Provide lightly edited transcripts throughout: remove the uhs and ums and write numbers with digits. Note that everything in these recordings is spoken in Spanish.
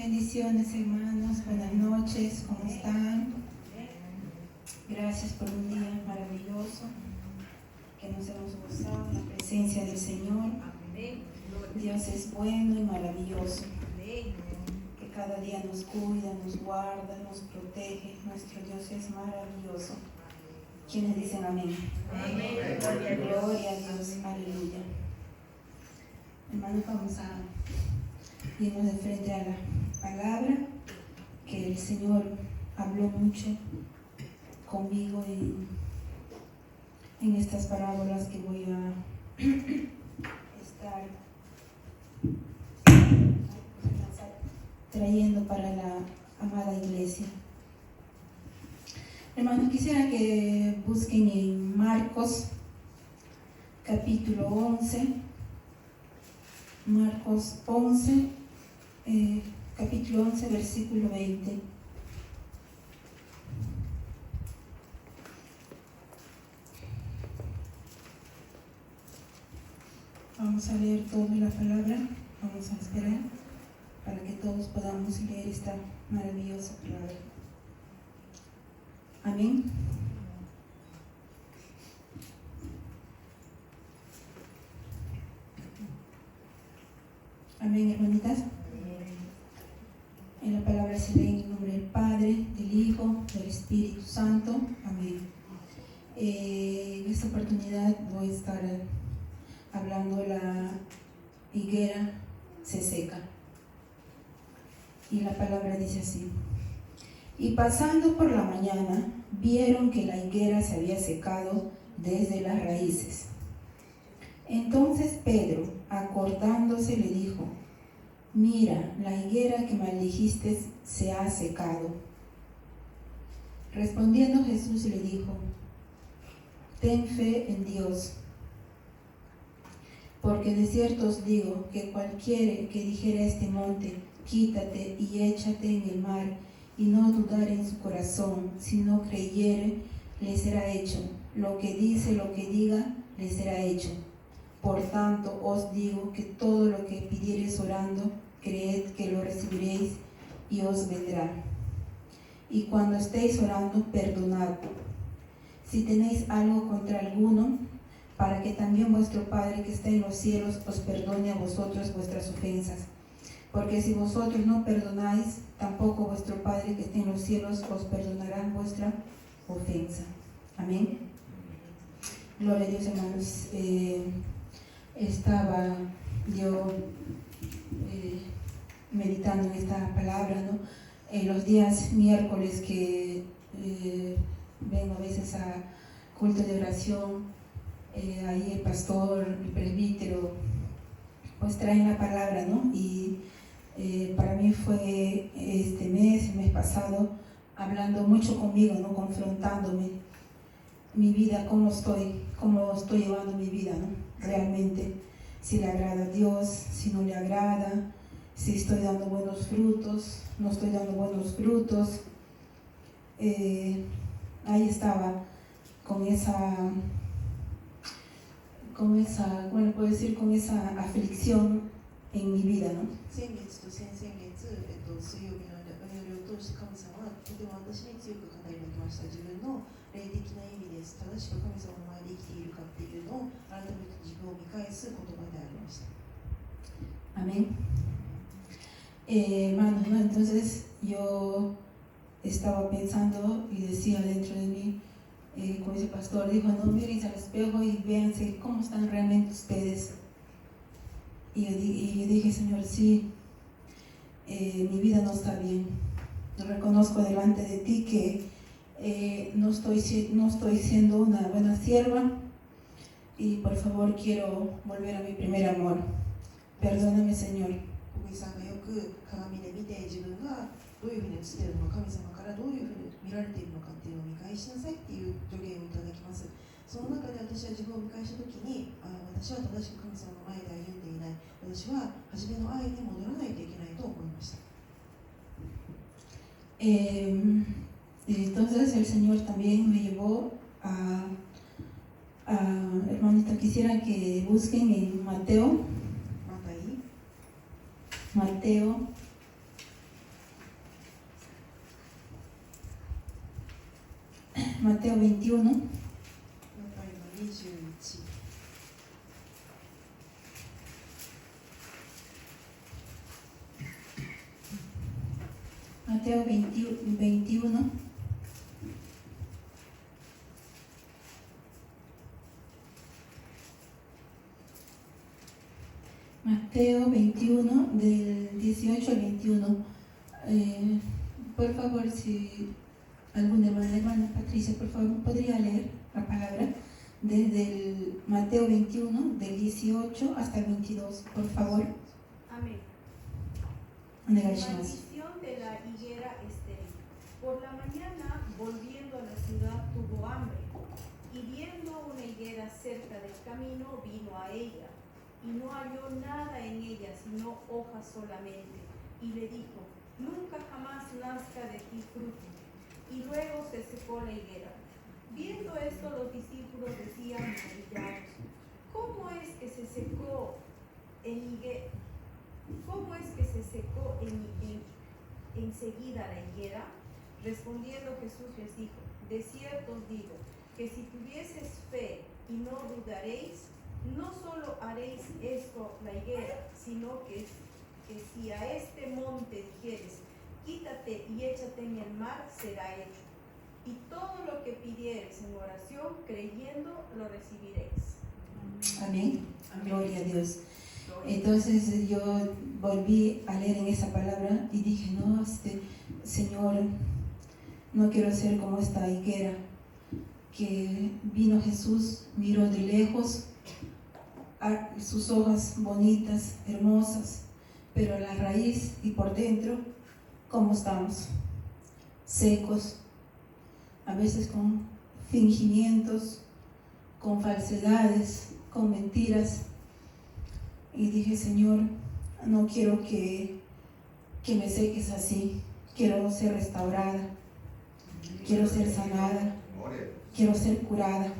Bendiciones, hermanos, buenas noches, ¿cómo están? Gracias por un día maravilloso que nos hemos gozado en la presencia del Señor. Dios es bueno y maravilloso, que cada día nos cuida, nos guarda, nos protege. Nuestro Dios es maravilloso. ¿Quiénes dicen amén? Amén. Gloria a Dios, aleluya. Hermanos, vamos a irnos de frente a la palabra, que el Señor habló mucho conmigo en estas parábolas que voy a estar trayendo para la amada iglesia. Hermanos, quisiera que busquen en Marcos capítulo 11, Marcos 11, capítulo 11, versículo 20. Vamos a leer toda la palabra, vamos a esperar para que todos podamos leer esta maravillosa palabra. Amén. Amén, hermanitas. En la palabra se lee en el nombre del Padre, del Hijo, del Espíritu Santo. Amén. En esta oportunidad voy a estar hablando la higuera se seca. Y la palabra dice así: y pasando por la mañana, vieron que la higuera se había secado desde las raíces. Entonces Pedro, acordándose, le dijo: mira, la higuera que maldijiste se ha secado. Respondiendo Jesús le dijo: ten fe en Dios, porque de cierto os digo que cualquiera que dijera a este monte, quítate y échate en el mar, y no dudare en su corazón, sino creyere, le será hecho. Lo que dice, lo que diga, le será hecho. Por tanto, os digo que todo lo que pidiereis orando, creed que lo recibiréis y os vendrá. Y cuando estéis orando, perdonad, si tenéis algo contra alguno, para que también vuestro Padre que está en los cielos os perdone a vosotros vuestras ofensas. Porque si vosotros no perdonáis, tampoco vuestro Padre que está en los cielos os perdonará vuestra ofensa. Amén. Gloria a Dios, hermanos. Estaba yo meditando en esta palabra, ¿no? En los días miércoles que vengo a veces a culto de oración, ahí el pastor, el presbítero, pues traen la palabra, ¿no? Y para mí fue este mes, el mes pasado, hablando mucho conmigo, ¿no? Confrontándome mi vida, cómo estoy llevando mi vida, ¿no? Realmente, si le agrada a Dios, si no le agrada, si estoy dando buenos frutos, no estoy dando buenos frutos. Ahí estaba con esa, bueno, puedo decir, con esa aflicción en mi vida, ¿no? 先月と先々月、水曜日の祈りを通して神様はとても私に強く語りかけました。自分の霊的な意味です。正しく神様の前で生きているかっていうのを改めて自分を見返す言葉でありました。 Amén. Hermanos, ¿no? Entonces yo estaba pensando y decía dentro de mí, como ese pastor dijo, no miren al espejo y véanse cómo están realmente ustedes. Y yo dije, Señor, sí, mi vida no está bien. Reconozco delante de ti que no estoy siendo una buena sierva y por favor quiero volver a mi primer amor. Perdóname, Señor. 小木さんがよく鏡で見て自分がどういうふうに映っているのか、神様からどういうふうに見られているのかっていうのを見返しなさいっていう助言をいただきます。その中で私は自分を見返したときに、私は正しく神様の前で歩んでいない、私は初めの愛に戻らないといけないと思いました。Entonces el Señor también me llevó hermanita, quisiera que busquen en Mateo Mateo 21. マタイの21。Mateo 21. Mateo 21, del 18 al 21. Por favor, si alguna hermana Patricia, por favor, podría leer la palabra desde el Mateo 21, del 18 hasta el 22, por favor. Amén. Onegaishimasu. Maldición de la higuera estéril. Por la mañana, volviendo a la ciudad, tuvo hambre, y viendo una higuera cerca del camino, vino a ella, y no halló nada en ella, sino hojas solamente, y le dijo: nunca jamás nazca de ti fruto. Y luego se secó la higuera. Viendo esto, los discípulos decían maravillados: ¿cómo es que se secó enseguida la higuera? Respondiendo Jesús les dijo: de cierto os digo, que si tuvieseis fe y no dudaréis, no solo haréis esto la higuera, sino que si a este monte dijeres: quítate y échate en el mar, será hecho. Y todo lo que pidiereis en oración, creyendo, lo recibiréis. Amén. Gloria a Dios. Entonces yo volví a leer en esa palabra y dije: no, Señor, no quiero ser como esta higuera, que vino Jesús, miró de lejos sus hojas bonitas, hermosas, pero la raíz y por dentro, ¿cómo estamos? Secos, a veces con fingimientos, con falsedades, con mentiras. Y dije: Señor, no quiero que me seques así, quiero ser restaurada, quiero ser sanada, quiero ser curada.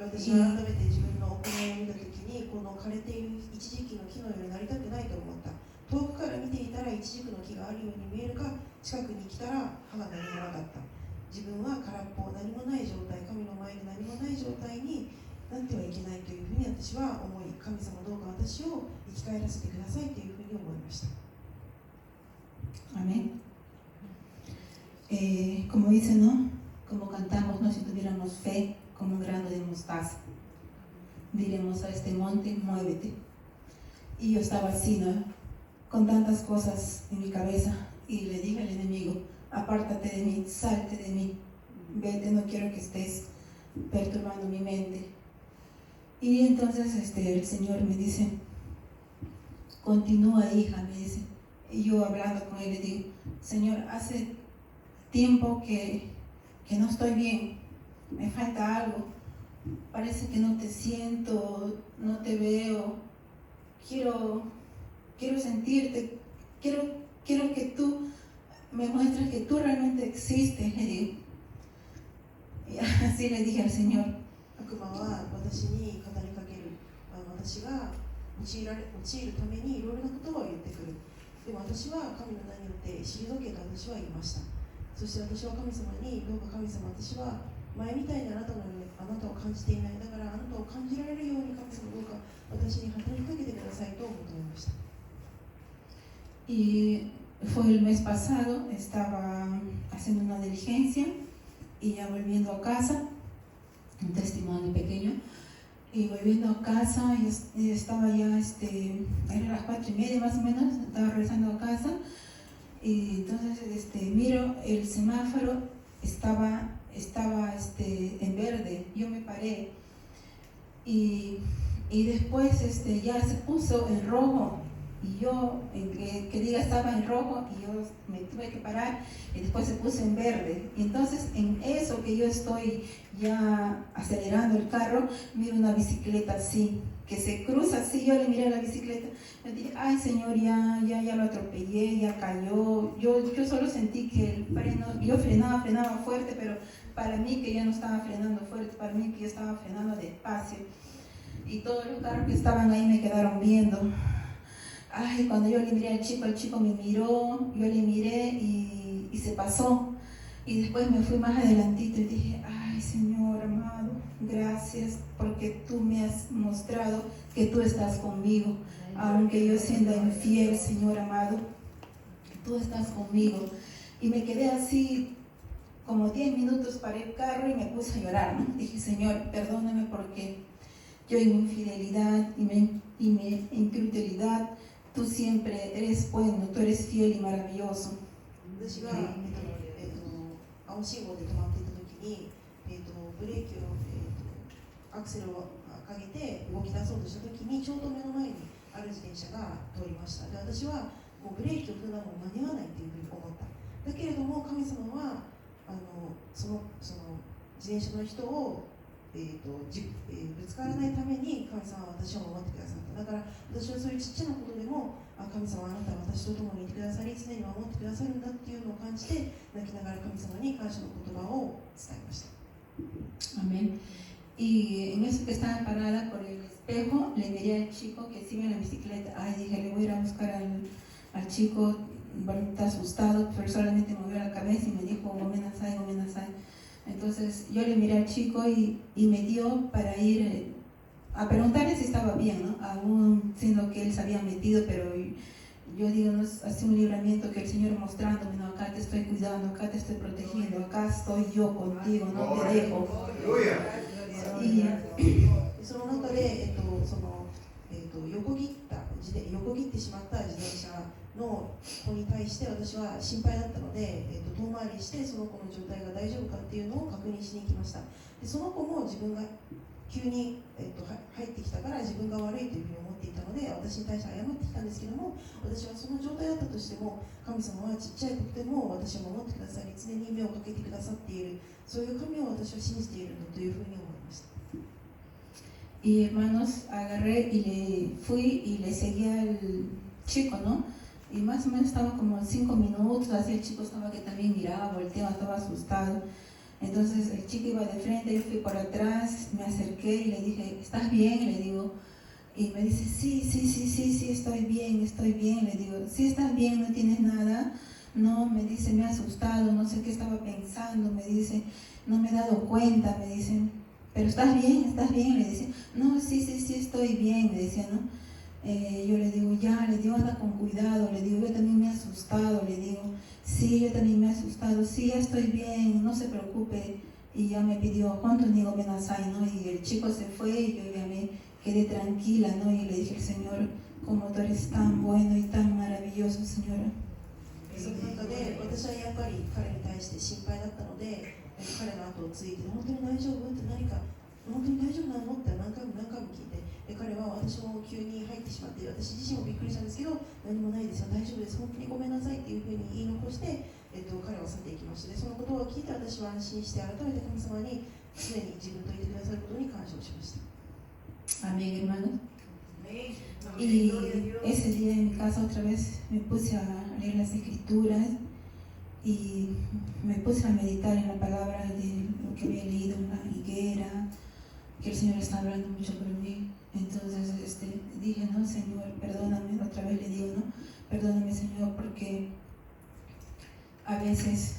私は改めて自分の行いを見たときに、この枯れているイチジクの木のようになりたくないと思った。遠くから見ていたらイチジクの木があるように見えるが、近くに来たら葉が何もなかった。自分は空っぽ、何もない状態、神の前に何もない状態になってはいけないというふうに私は思い、神様どうか私を生き返らせてくださいというふうに思いました。 Amén. Como dice, ¿no? Como cantamos, ¿no? Si tuviéramos fe como un grano de mostaza, diremos a este monte: muévete. Y yo estaba así, ¿no? Con tantas cosas en mi cabeza, y le dije al enemigo: apártate de mí, salte de mí, vete, no quiero que estés perturbando mi mente. Y entonces el Señor me dice: continúa, hija, me dice. Y yo hablando con él le digo: Señor, hace tiempo que no estoy bien, me falta algo, parece que no te siento, no te veo, quiero sentirte, quiero que tú me muestres que tú realmente existes, le digo. Y así le dije al Señor. 悪魔は私に語りかける。私が陥るためにいろいろなことを言ってくる。でも私は神の名によって退けと私は言いました。そして私は神様に、どうか神様、私は前みたいにあなたのようにあなたを感じていない。だからあなたを感じられるように神様、どうか私に働きかけてくださいと求めました。 Y fue el mes pasado, estaba haciendo una diligencia y ya volviendo a casa, un testimonio pequeño, y volviendo a casa y estaba ya, eran las 4:30 más o menos, estaba regresando a casa, y entonces miro el semáforo, estaba en verde, yo me paré, y después ya se puso en rojo. Y yo, que diga, estaba en rojo y yo me tuve que parar, y después se puso en verde. Y entonces en eso que yo estoy ya acelerando el carro, miro una bicicleta así, que se cruza así. Yo le miré a la bicicleta, le dije: ay Señor, ya lo atropellé, ya cayó. Yo solo sentí que el freno, yo frenaba fuerte, pero para mí que ya no estaba frenando fuerte, para mí que yo estaba frenando despacio. Y todos los carros que estaban ahí me quedaron viendo. Ay, cuando yo le miré al chico me miró, yo le miré y se pasó. Y después me fui más adelantito y dije, ay Señor amado, gracias porque tú me has mostrado que tú estás conmigo. Aunque yo sienda infiel, Señor amado, tú estás conmigo. Y me quedé así como 10 minutos, paré el carro y me puse a llorar, ¿no? Dije, Señor, perdóname porque yo en mi infidelidad y mi incredulidad, tú siempre eres bueno, tú eres fiel y maravilloso. 私が、青信号で止まっていた時に、ブレーキを、アクセルを上げて動き出そうとした時にちょうど目の前にある自転車が通りました。で、私はもうブレーキを踏んだのも間に合わないというふうに思った。だけれども神様はその自転車の人を、ぶつからないために神様は私を守ってくださった。だから私はそういうちっちゃなことでも神様あなたは私と共にいてくださり常に守ってくださるんだっていうのを感じて泣きながら神様に感謝の言葉を伝えました。 Amén. Y en eso que estaba parada por el espejo, le miré al chico que sigue en la bicicleta. Ay, dije, le voy a ir a buscar al chico, bueno, está asustado, pero solamente movió la cabeza y me dijo, gomenasai, gomenasai. Entonces yo le miré al chico y me dio para ir a preguntarle si estaba bien, ¿no? Aún siendo que él se había metido, pero yo digo, no es así un libramiento que el Señor mostrándome, no, acá te estoy cuidando, acá te estoy protegiendo, acá estoy yo contigo, no te dejo. Y その中で、横切ってしまった自転車の子に対して私は心配だったので、遠回りしてその子の状態が大丈夫かっていうのを確認しに行きました。でその子も自分が急に、入ってきたから自分が悪いというふうに思っていたので私に対して謝ってきたんですけども、私はその状態だったとしても神様はちっちゃいことでも私を守ってくださり常に目をかけてくださっている、そういう神を私は信じているんだというふうに思いました。 Y hermanos, agarré y le fui y le seguí al chico, ¿no? Y más o menos estaba como 5 minutos, así el chico estaba que también miraba, volteaba, estaba asustado. Entonces el chico iba de frente, yo fui por atrás, me acerqué y le dije, ¿estás bien? Le digo, y me dice, sí, estoy bien, le digo, sí, estás bien, no tienes nada. No, me dice, me ha asustado, no sé qué estaba pensando, me dice, no me he dado cuenta, me dicen, pero estás bien, le dice, no, sí, estoy bien, me decía, ¿no? Yo le digo, ya, le digo, anda con cuidado, le digo, yo también me he asustado, le digo, sí, yo también me he asustado, sí, ya estoy bien, no se preocupe. Y ya me pidió, ¿cuánto niego menasai, no? Y el chico se fue y yo ya me quedé tranquila, ¿no? Y le dije, Señor, como tú eres tan bueno y tan maravilloso, Señora. その中で私はやっぱり彼に対して心配だったので彼の後をついて本当に大丈夫って何か本当に大丈夫なのって何回も聞いて彼は私も急に入ってしまって私自身もびっくりしたんですけど何もないですよ大丈夫です本当にごめんなさいっていうふうに言い残して、彼は去っていきました。でそのことを聞いて私は安心して改めて神様に常に自分といてくださることに感謝をしました。 Amén, hermanos. Y ese día en mi casa otra vez me puse a leer las escrituras y me puse a meditar en la palabra de lo que había leído en la higuera, que el Señor está hablando mucho por mí. Entonces dije, no, Señor, perdóname, otra vez le digo, no, perdóname, Señor, porque a veces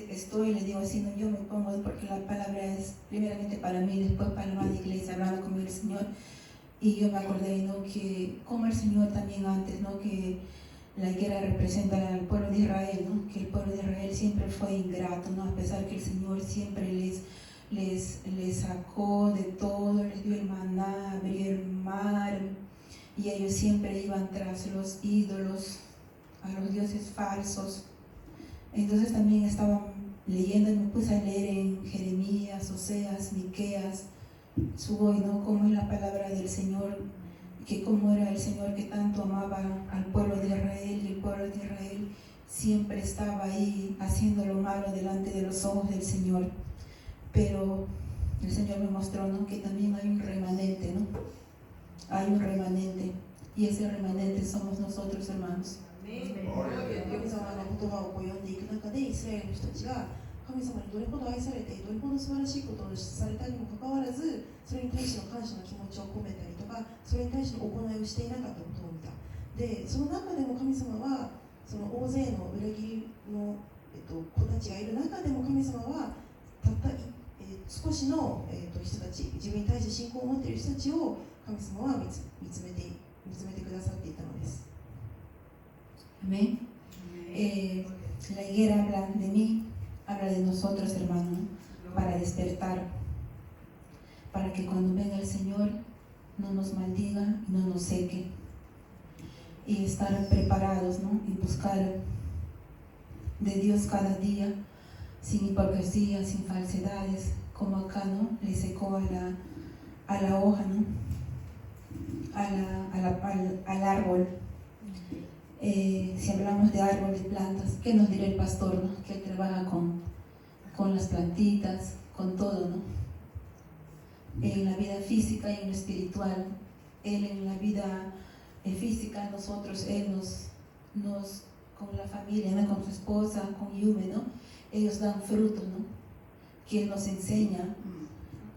estoy, le digo así, no, yo me pongo, porque la palabra es primeramente para mí, después para la iglesia, hablando conmigo el Señor, y yo me acordé, ¿no? Que como el Señor también antes, ¿no? Que la higuera representa al pueblo de Israel, ¿no? Que el pueblo de Israel siempre fue ingrato, ¿no? A pesar que el Señor siempre les sacó de todo, les dio el maná, abrió el mar, y ellos siempre iban tras los ídolos, a los dioses falsos. Entonces también estaba leyendo y me puse a leer en Jeremías, Oseas, Miqueas, Sugoy, ¿no? Cómo es la palabra del Señor, que cómo era el Señor que tanto amaba al pueblo de Israel, y el pueblo de Israel siempre estaba ahí haciendo lo malo delante de los ojos del Señor. Pero el Señor me mostró, ¿no? Que también hay un remanente, ¿no? Hay un remanente, y ese remanente somos nosotros, hermanos. 神様の言葉を読んでいく中でイスラエルの人たちが神様にどれほど愛されてどれほど素晴らしいことをされたにもかかわらずそれに対しての感謝の気持ちを込めたりとかそれに対しての行いをしていなかったことを見た。でその中でも神様はその大勢の裏切りの、子たちがいる中でも神様はたった少しの、人たち、自分に対して信仰を持っている人たちを神様は見つめてくださっていたのです。Amén. La higuera habla de mí, habla de nosotros, hermanos, para despertar, para que cuando venga el Señor no nos maldiga y no nos seque, y estar preparados, ¿no? Y buscar de Dios cada día, sin hipocresía, sin falsedades, como acá, ¿no? Le secó a la hoja, ¿no? Al árbol. Si hablamos de árbol, de plantas, ¿qué nos dirá el pastor, no? Que él trabaja con las plantitas, con todo, ¿no? En la vida física y en lo espiritual. Él en la vida física, nosotros, él nos con la familia, ¿no? Con su esposa, con Yume, ¿no? Ellos dan fruto, ¿no? Que él nos enseña,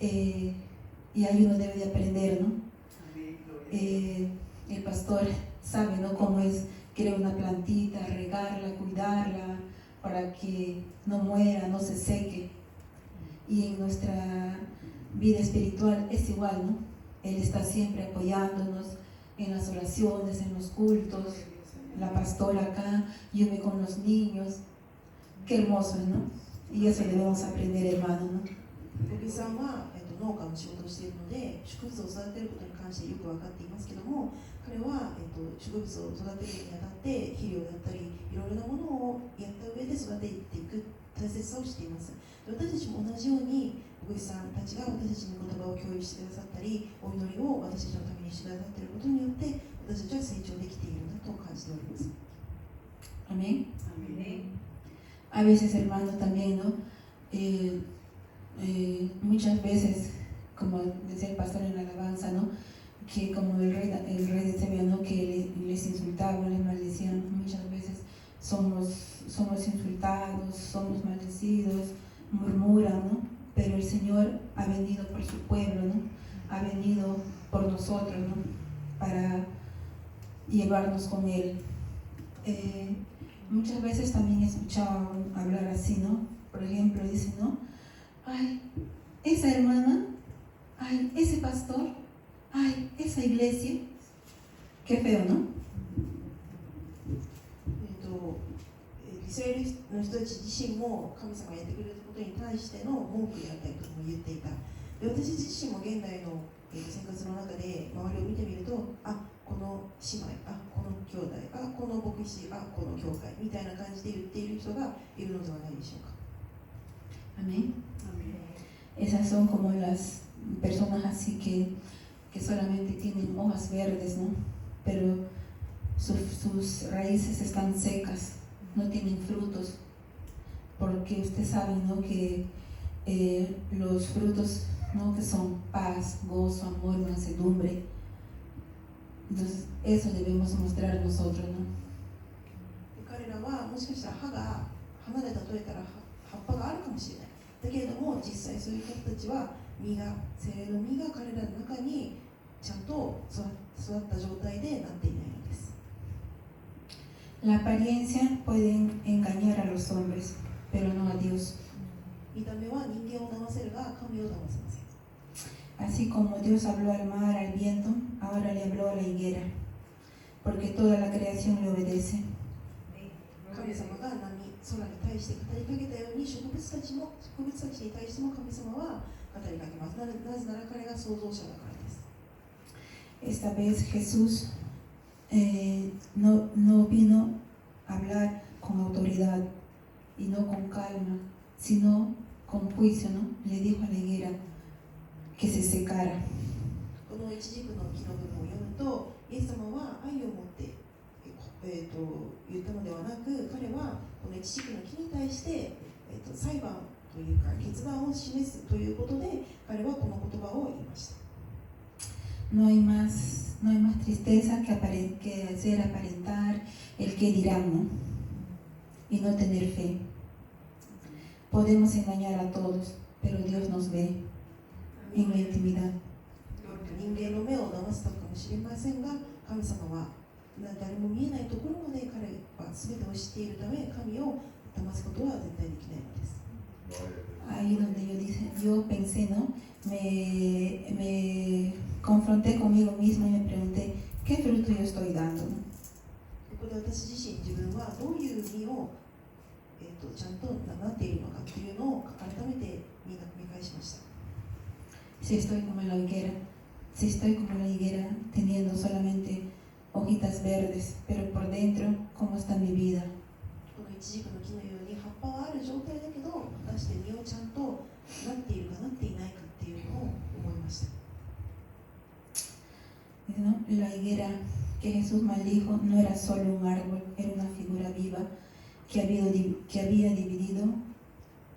y ahí uno debe de aprender, ¿no? El pastor sabe, ¿no? Cómo es crear una plantita, regarla, cuidarla, para que no muera, no se seque. Y en nuestra vida espiritual es igual, ¿no? Él está siempre apoyándonos en las oraciones, en los cultos, la pastora acá, yo me con los niños. Qué hermoso, ¿no? Y eso debemos aprender, hermano, ¿no? 小木さんは、農家の仕事をしているので、植物を育てることに関してよく分かっていますけども、彼は、植物を育てるにあたって肥料だったりいろいろなものをやった上で育てていく大切さをしています。私たちも同じように小木さんたちが私たちに言葉を共有してくださったり、お祈りを私たちのためにしてくださっていることによって私たちは成長できているんだと感じております。 Amén. A veces, hermano, también, ¿no? Muchas veces, como decía el pastor en la alabanza, ¿no? Que como el rey de Sebia, ¿no? Que les insultaban, les maldecían. Muchas veces somos insultados, somos maldecidos, murmuran, ¿no? Pero el Señor ha venido por su pueblo, ¿no? Ha venido por nosotros, ¿no? Para llevarnos con Él. Muchas veces también he escuchado hablar así, ¿no? Por ejemplo, dicen, ¿no? Ay, esa hermana, ay, ese pastor, ay, esa iglesia. Qué feo, ¿no? イスラエルの人たち自身も神様がやってくれることに対しての文句であったりとも言っていた。で、私自身も現代の生活の中で周りを見てみると、あ、この姉妹、あ、この兄弟、あ、この牧師、あ、この教会みたいな感じで言っている人がいるのではないでしょうか。 Amén. Esas son como las personas así que solamente tienen hojas verdes, ¿no? Pero sus raíces están secas, no tienen frutos, porque usted sabe, ¿no? Que los frutos, ¿no? Que son paz, gozo, amor, mansedumbre. Entonces eso debemos mostrar nosotros, ¿no? 彼らはもしかしたら花で例えたら葉っぱがあるかもしれない。だけれども実際そういう方たちは実が、精霊の実が彼らの中にちゃんと育った状態でなっていないのです。 La apariencia puede engañar a los hombres, pero no a Dios. 見た目は人間を騙せるが神を騙せません。 Así como Dios habló al mar, al viento, ahora le habló a la higuera, porque toda la creación le obedece. 神様が波、空に対して語りかけたように植物たちに対しても神様は語りかけます。なぜなら彼が創造者だからです。 Esta vez Jesús no vino a hablar con autoridad y no con calma, sino con juicio, ¿no? Le dijo a la higuera que se secara. この一軸の木の部分を読むと、イエス様は愛を持って言ったのではなく、彼はこの一軸の木に対して、裁判というか決断を示すということで、彼はこの言葉を言いました。 No hay más tristeza que hacer aparentar el que dirán, ¿no? Y no tener fe. Podemos engañar a todos, pero Dios nos ve en la intimidad. 人間の目を騙したかもしれませんが、神様は誰も見えないところまで彼は全てを知っているため、神を騙すことは絶対できないのです。Ahí donde yo pensé, ¿no? Me confronté conmigo mismo y me pregunté, ¿qué fruto yo estoy dando? ¿No? ここで私自身、自分はどういう実を、ちゃんとなっているのかというのを改めて見返しました。Si estoy como la higuera, teniendo solamente hojitas verdes, pero por dentro, ¿cómo está mi vida? このイチジクの木のように葉っぱはある状態だけど、果たして実をちゃんとなっているかなっていないかっていうのを思いました。¿No? La higuera que Jesús maldijo no era solo un árbol, era una figura viva que había dividido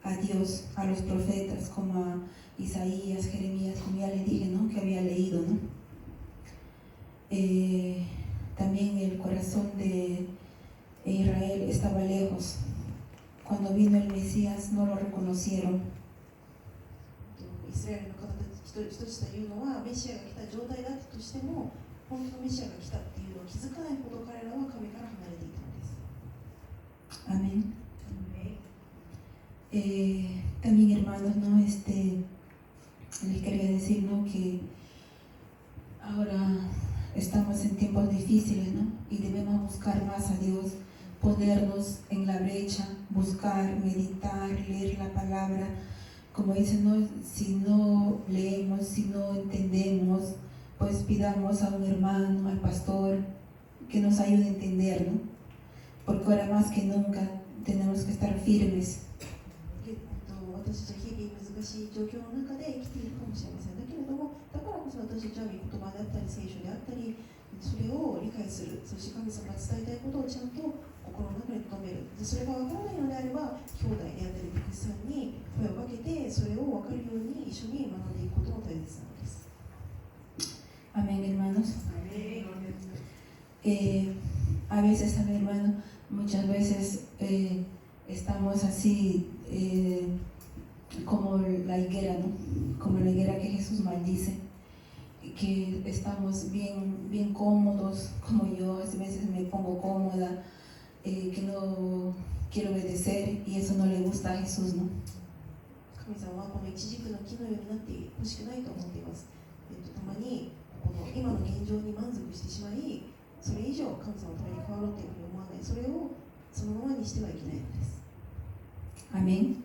a Dios, a los profetas, como a Isaías, Jeremías, como ya le dije, ¿no? Que había leído, ¿no? También el corazón de Israel estaba lejos. Cuando vino el Mesías no lo reconocieron. イスラエルの方たち一つというのは、メシアが来た状態だったとしても、本当のメシアが来たっていうのを気づかないほど彼らは神から離れていたのです。 Amén. También hermanos, ¿no? Les quería decir, ¿no? Que ahora estamos en tiempos difíciles, ¿no? Y debemos buscar más a Dios, ponernos en la brecha, buscar, meditar, leer la palabra. Como dicen, ¿no? Si no leemos, si no entendemos, pues pidamos a un hermano, al pastor, que nos ayude a entender, ¿no? Porque ahora más que nunca tenemos que estar firmes. 私たちは日々難しい状況の中で生きているかもしれません。だけれども、だからこそ私たちは御言葉であったり聖書であったり、それを理解する、そして神様が伝えたいことをちゃんと心の中に留める。それが分からないのであれば、兄弟であったり牧師さんに声をかけて、それを分かるように一緒に学んでいくことも大切なのです。Amén, hermanos. A veces, amén, hermano, muchas veces estamos así como la higuera, ¿no? Como la higuera que Jesús maldice, que estamos bien cómodos, como yo a veces me pongo cómoda, que no quiero obedecer y eso no le gusta a Jesús, ¿no? 神様はこのイチジクの木のようになってほしくないと思っています。たまにこの今の現状に満足してしまい、それ以上神様のために変わろうというふうに思わない、それをそのままにしてはいけないのです。 Amén.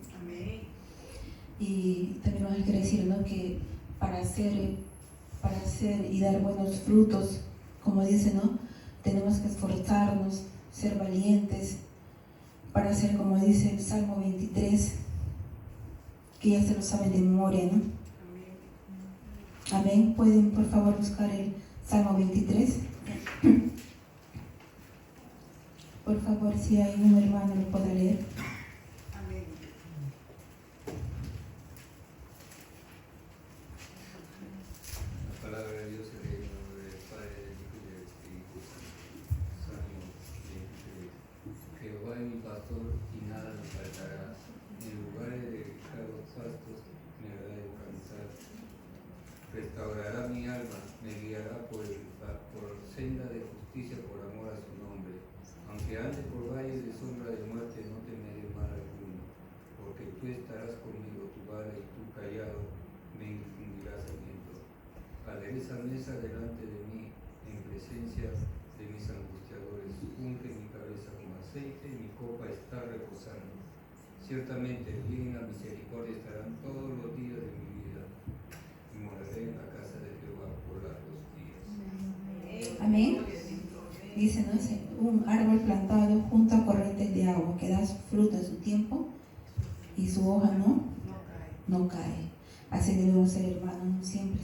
Y también nos quiere decir, ¿no? Que para hacer y dar buenos frutos, como dice, ¿no? Tenemos que esforzarnos, ser valientes, para hacer, como dice el Salmo 23, que ya se lo saben de memoria, ¿no? Amén. ¿Pueden, por favor, buscar el Salmo 23? Por favor, si hay un hermano lo pueda leer. La palabra de Dios se lee en nombre del Padre, del Hijo y del Espíritu Santo. Salmo 23. Jehová es mi pastor y nada me faltará. En lugares de delicados pastos me hará descansar. Restaurará mi alma, me guiará por senda de justicia por amor a su nombre. Aunque ande por valle de sombra de muerte, no temeré mal alguno, porque tú estarás conmigo, tu vara y tu callado me infundirás aliento. Adereza mesa delante de mí, en presencia de mis angustiadores. Unge mi cabeza con aceite, y mi copa está rebosando. Ciertamente el bien y la misericordia estarán todos los días de mi vida, y moraré en la casa de Jehová por largos días. Amén. Dice, ¿no? Un árbol plantado junto a corrientes de agua que da fruto en su tiempo y su hoja no cae. Así debemos ser, hermanos, siempre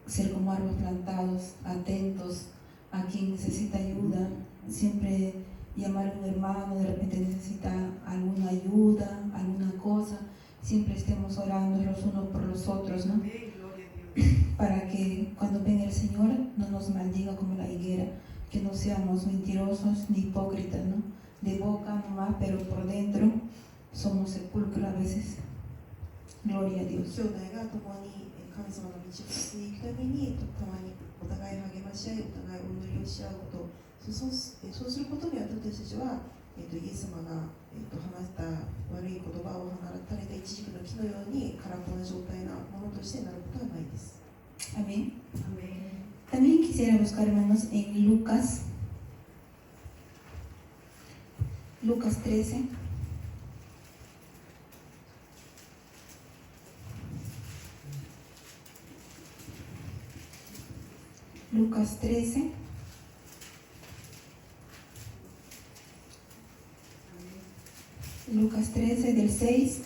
ser como árboles plantados, atentos a quien necesita ayuda, siempre llamar a un hermano, de repente necesita alguna ayuda, alguna cosa, siempre estemos orando los unos por los otros, ¿no? Para que cuando venga el Señor no nos maldiga como la higuera, que no seamos mentirosos ni hipócritas, ¿no? De boca nomás, pero por dentro somos sepulcro a veces. Gloria a Dios. 兄弟が共に神様の道を進んでいくためにたまにお互い励まし合い、お互いお祈りをし合うこと、そうすることによって私たちは、イエス様が、話した悪い言葉を放たれたイチジクの木のように空っぽな状態なものとしてなることはないです。 Amén. Amén. También quisiera buscar, hermanos, en Lucas 13. Lucas 13. Lucas 13 del 6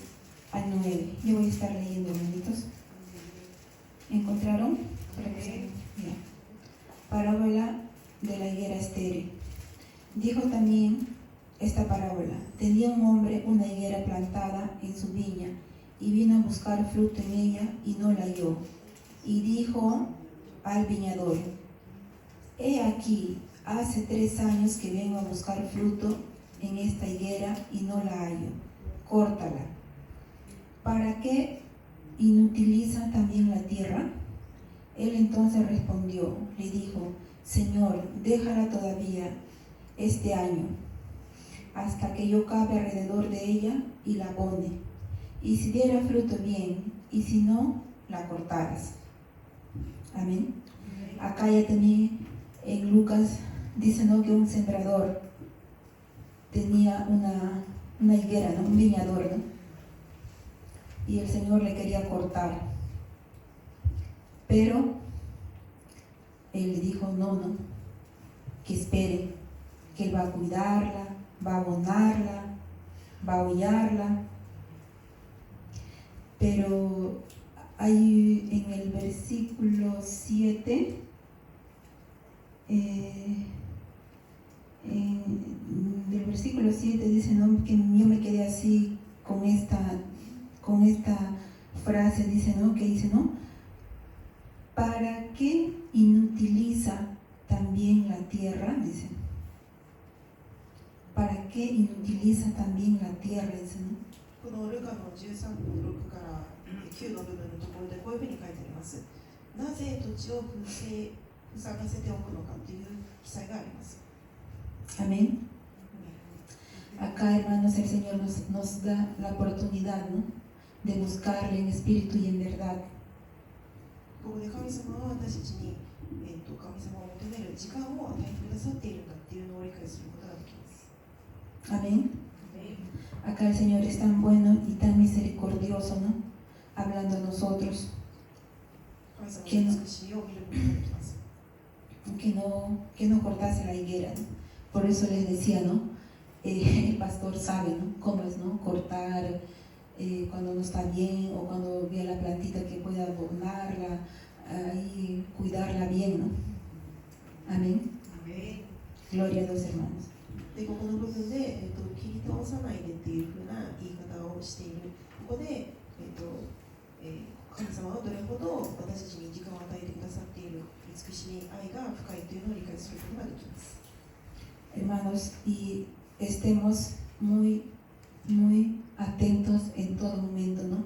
al 9. Yo voy a estar leyendo, hermanitos. ¿Encontraron? Ya. Parábola de la higuera estéril. Dijo también esta parábola: tenía un hombre una higuera plantada en su viña y vino a buscar fruto en ella y no la halló. Y dijo al viñador: he aquí, hace 3 años que vengo a buscar fruto en esta higuera y no la hallo. Córtala. ¿Para qué inutiliza también la tierra? Él entonces respondió, le dijo: Señor, déjala todavía este año, hasta que yo cabe alrededor de ella y la abone. Y si diera fruto, bien, y si no, la cortarás. Amén. Acá ya también en Lucas dice, ¿no?, que un sembrador tenía una higuera, ¿no?, un viñador, ¿no?, y el Señor le quería cortar, pero él le dijo no, que espere, que él va a cuidarla, va a abonarla, va a aullarla. Pero hay en el versículo 7, del versículo 7 dice, ¿no?, que yo me quedé así con esta frase, dice, ¿no?, que dice, ¿no?, ¿para qué inutiliza también la tierra? Dice, ¿para qué inutiliza también la tierra? Dice, ¿no? このルカの13の6から9の部分のところでこういうふうに書いてあります。なぜ土地を塞がせておくのかという記載があります。 Amén. Acá, hermanos, el Señor nos da la oportunidad, ¿no?, de buscarle en espíritu y en verdad. ここで神様は私たちに、神様を求める時間を与えてくださっているんだっていうのを理解することができます。 Amén. Acá el Señor es tan bueno y tan misericordioso, ¿no?, hablando a nosotros, 神様の美しいを見ることができます。 que no cortase la higuera, ¿no? Por eso les decía, ¿no?, el pastor sabe, ¿no?, cómo es, ¿no?, cortar cuando no está bien, o cuando ve la plantita que pueda adornarla y cuidarla bien, ¿no? Amén. Amén. Gloria a Dios, hermanos. でここの部分で、切り倒さないでっていうふうな言い方をしている。ここで、神様はどれほど私たちに時間を与えてくださっている、慈しみ、愛が深いというのを理解することができます。 Hermanos, y estemos muy, muy atentos en todo momento, ¿no?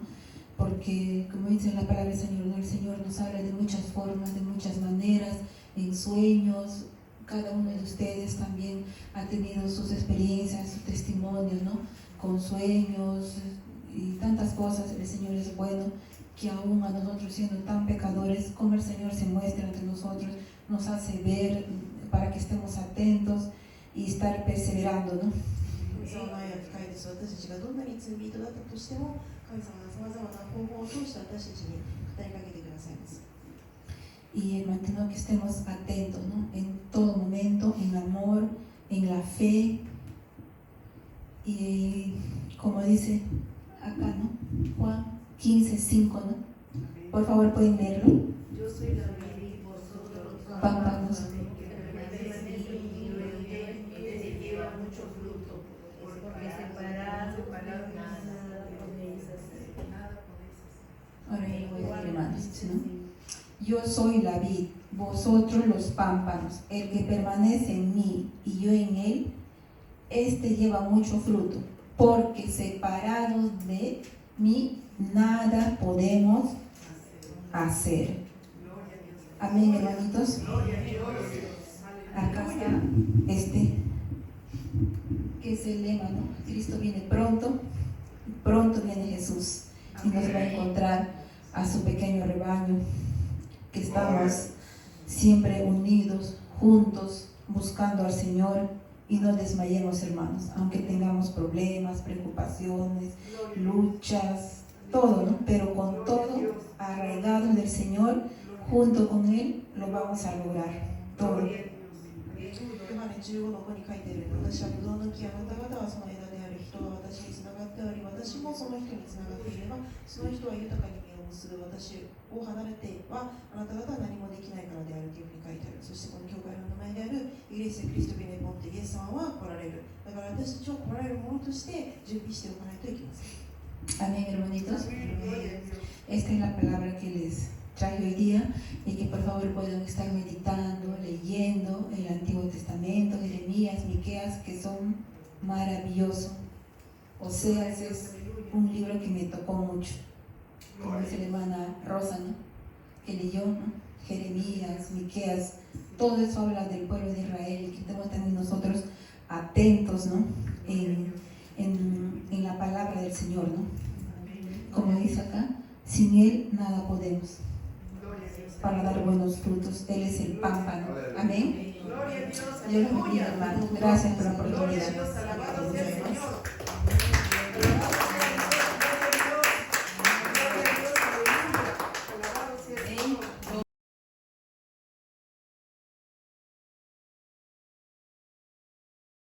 Porque, como dice la palabra del Señor, ¿no?, el Señor nos habla de muchas formas, de muchas maneras, en sueños. Cada uno de ustedes también ha tenido sus experiencias, sus testimonios, ¿no?, con sueños y tantas cosas. El Señor es bueno, que aún a nosotros, siendo tan pecadores, como el Señor se muestra ante nosotros, nos hace ver para que estemos atentos y estar perseverando, ¿no? 神様の愛は深いです。私たちがどんなに罪人だったとしても、神様がさまざまな方法を通して私たちに語りかけてくださいます。 Y hermano, que estemos atentos, ¿no?, en todo momento, en amor, en la fe. Y como dice acá, ¿no?, Juan 15:5, ¿no? Por favor, pueden leerlo. Yo soy la vid y vosotros los Pámpanos. que permanecen en mí y yo en él, este lleva mucho fruto, porque separado nada podéis hacer. Ahora yo voy a leer, hermanos, ¿no? Yo soy la vid, vosotros los pámpanos. El que permanece en mí y yo en él, este lleva mucho fruto, porque separados de mí nada podemos hacer. Amén, hermanitos. Acá está que es el lema, ¿no? Cristo viene pronto, pronto viene Jesús y nos va a encontrar a su pequeño rebaño, que estamos siempre unidos, juntos, buscando al Señor, y no desmayemos, hermanos, aunque tengamos problemas, preocupaciones, luchas, todo, ¿no? Pero con todo, arraigados del Señor, junto con Él, lo vamos a lograr, todo. ヨハネ15の5に書いているように、私はブドウの木やあなた方はその枝である。人が私につながっており、私もその人につながっていれば、その人は豊かに実を結ぶ。私を離れてはあなた方は何もできないからであるというふうに書いてある。そしてこの教会の名前であるイグレシア・クリスト・ビネポンテイエス様は来られる。だから私たちを来られるものとして準備しておかないといけません。 Amén, hermanitos. Esta es la palabra que les traje hoy día, y que por favor puedan estar meditando, leyendo el Antiguo Testamento, Jeremías, Miqueas, que son maravillosos. Oseas es un libro que me tocó mucho, como dice la hermana Rosa, ¿no? Que leyó, ¿no? Jeremías, Miqueas, todo eso habla del pueblo de Israel, y que estemos también nosotros atentos, ¿no? En la palabra del Señor, ¿no? Como dice acá, sin Él nada podemos, para dar buenos frutos. Él es el pámpano. Amén. Dios los bendiga, hermano. Gracias por la oportunidad.